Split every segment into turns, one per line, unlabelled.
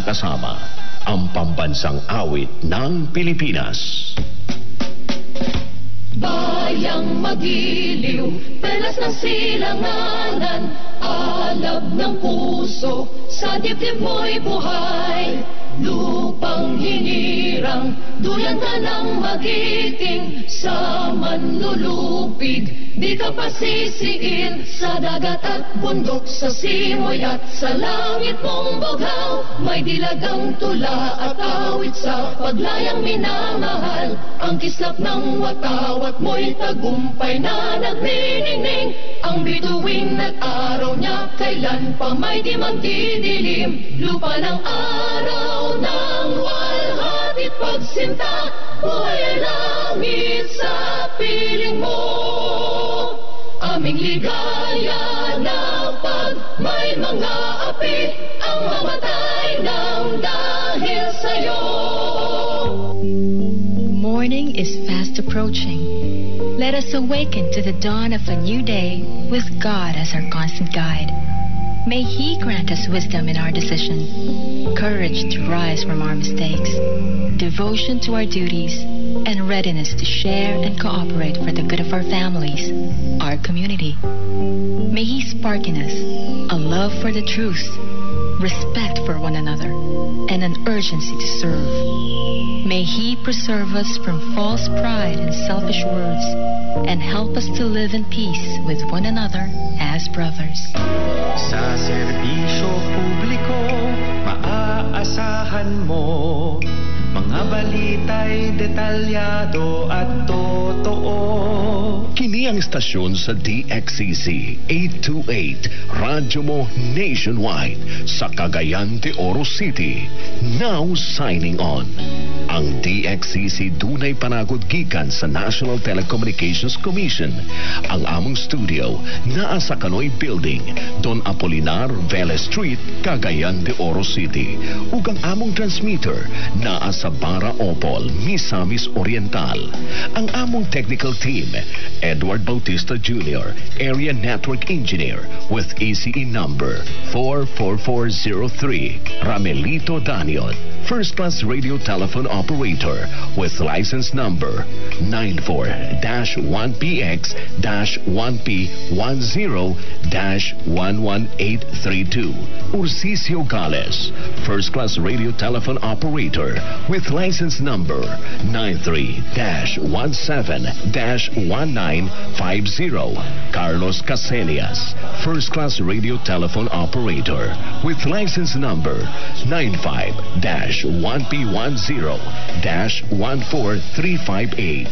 kasama ang pambansang awit ng Pilipinas.
Bayang magiliw, pelas ng silanganan, alab ng puso, sa dibdib mo'y buhay. Lupang hinirang, duyan ka ng magiting, sa manlulupig, di ka pasisiin. Sa dagat at bundok, sa simoy at sa langit mong bughaw, may dilagang tula at awit sa paglayang minamahal. Ang kislap ng watawat mo'y tagumpay na nagniningning, ang bituin at araw niya kailan pa may di magdidilim. Lupa ng araw ng walhatit pagsinta, buhay ay langit sa piling mo. Aming ligaya na pag may mga api, ang mamatay ng dahil sa'yo.
Morning is fast approaching. Let us awaken to the dawn of a new day with God as our constant guide. May He grant us wisdom in our decision, courage to rise from our mistakes, devotion to our duties, and readiness to share and cooperate for the good of our families, our community. May He spark in us a love for the truth, respect for one another, and an urgency to serve. May He preserve us from false pride and selfish words, and help us to live in peace with one another as brothers.
Sa serbisyo publiko, maaasahan mo mga balita'y detalyado at totoo.
Kini ang istasyon sa DXCC 828, radyo mo nationwide sa Cagayan de Oro City. Now signing on. Ang DXCC dunay panagod gikan sa National Telecommunications Commission. Ang among studio naa sa Kanoy Building, Don Apolinar Velez Street, Cagayan de Oro City. Ug ang among transmitter naa sa Bara Opol, Misamis Oriental. Ang among technical team, Edward Bautista Jr., Area Network Engineer with ECE number 44403, Ramelito Danion, First Class Radio Telephone Operator with license number 94-1PX-1P10-11832, Urcisio Gales, First Class Radio Telephone Operator with license number 93-17-1950, Carlos Caselias, First Class Radio Telephone Operator with license number 95-1P10-14358,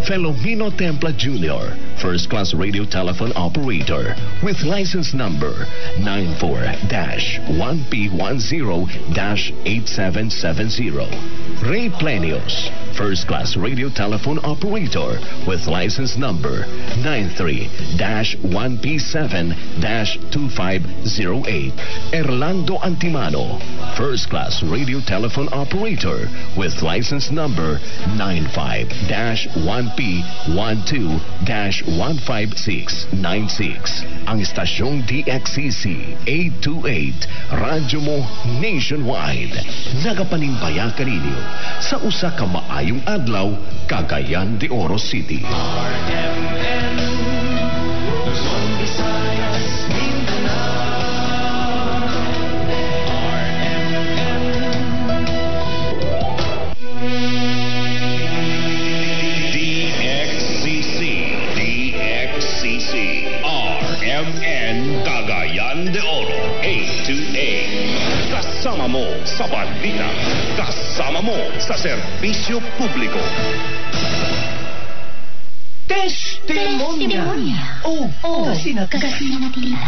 Felomeno Templa Jr., First Class Radio Telephone Operator with license number 94-1P10-8770, Ray Plenios, First Class Radio Telephone Operator with license number 93-1P7-2508, Erlando Antimano, First Class Radio Telephone Operator with license number 95-1P12-15696. Ang istasyong DXCC 828, radyo mo nationwide. Nagapaningbayan kaninyo sa usa ka maayong adlaw, Cagayan de Oro City.
RMN, Luzon, Visayas, Mindanao. RMN.
DXCC, RMN Cagayan de Oro 828. Kasama mo sa balita, kasama mo sa serbisyo publiko.
Testimonya.
Oh, kasi natilihan.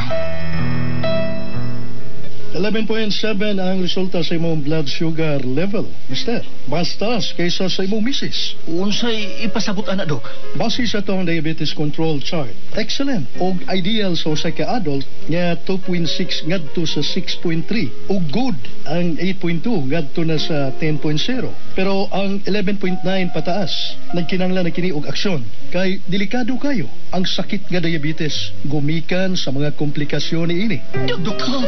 11.7 ang resulta sa imong blood sugar level, mister. Mas taas kaysa sa imong misis.
Unsay ipasabot ana, Dok?
Base sa tong diabetes control chart, excellent. Og ideal sa usa ka adult nga 2.6 ngadto sa 6.3. Og good ang 8.2 ngadto na sa 10.0. Pero ang 11.9 pataas, nagkinanglan na kini og aksyon. Kay delikado kayo. Ang sakit nga diabetes gumikan sa mga komplikasyon ini.
Doktor.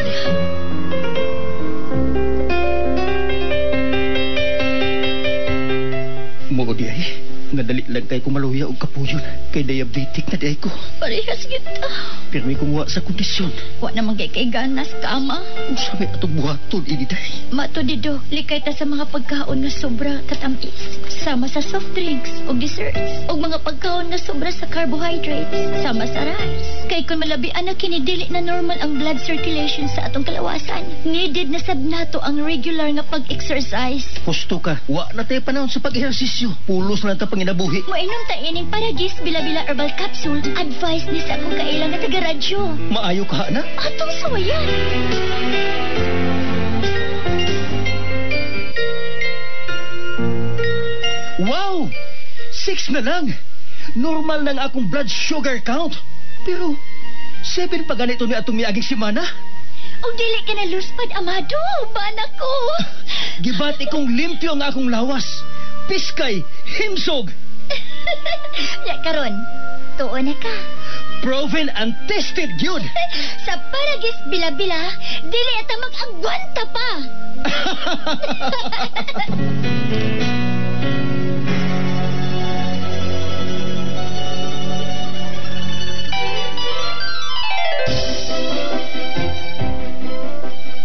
dali lang kay kumaluya og kapuyon. Kay diabetic na day ko.
Parehas kita.
Pero may kumuha sa kondisyon.
Wa na kay ganas ka, ama.
Usa may atong buhaton, ini day.
Mato dido, likay ta sa mga pagkaon nga sobra katamis. Sama sa soft drinks o desserts. O mga pagkaon nga sobra sa carbohydrates. Sama sa rice. Kay kung malabian na kinidili na normal ang blood circulation sa atong kalawasan. Needed na sab nato ang regular nga pag-exercise.
Husto ka. Wa na tayo panahon sa pag-ehersisyo. Pulos na ta panginabuhi.
Moinom ta ining Paragis Bila-Bila Herbal Capsule. Advice ni sa akong kailang nga taga-radyo.
Maayo ka na?
Atong sawayan.
Wow! 6 na lang. Normal nang akong blood sugar count. Pero 7 pa ganito ni atong miaging simana.
O dili ka na luspad, amado. Bana ko.
Gibati kong limpyo ang akong lawas. Piskay, himsog.
Ya karon, tuo na ka.
Proven and tested gyud.
Sa Paragis Bila-Bila, dili ata mag-agwanta pa.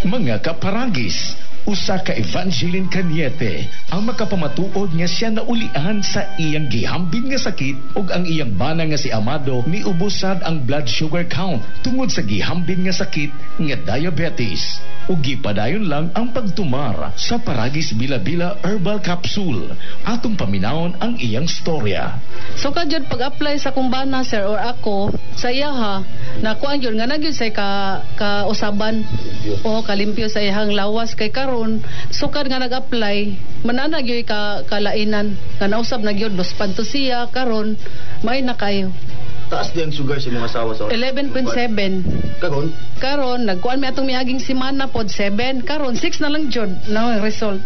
Mga kaparagis, usa ka Evangeline Cañete ang makapamatuod nga siya naulian sa iyang gihambin nga sakit ug ang iyang bana nga si Amado miubusad ang blood sugar count tungod sa gihambin nga sakit nga diabetes. Ug gipadayon lang ang pagtumar sa Paragis Bila-Bila Herbal Capsule. Atong paminawon ang iyang storya.
So kadyod pag-apply sa kumbana sir or ako sa iya ha nakuan yun nga nagyud say ka usaban o kalimpyo sa iyang lawas kay karon sukad nga nag-apply manana gyud ka kalainan nga nausab na gyud dos panto siya karon may na kayo.
Taas di ang sugar sa mga asawa sa
11.7 karon nagkuan mi atong miaging simana pod 7 karon 6 na lang jud na result.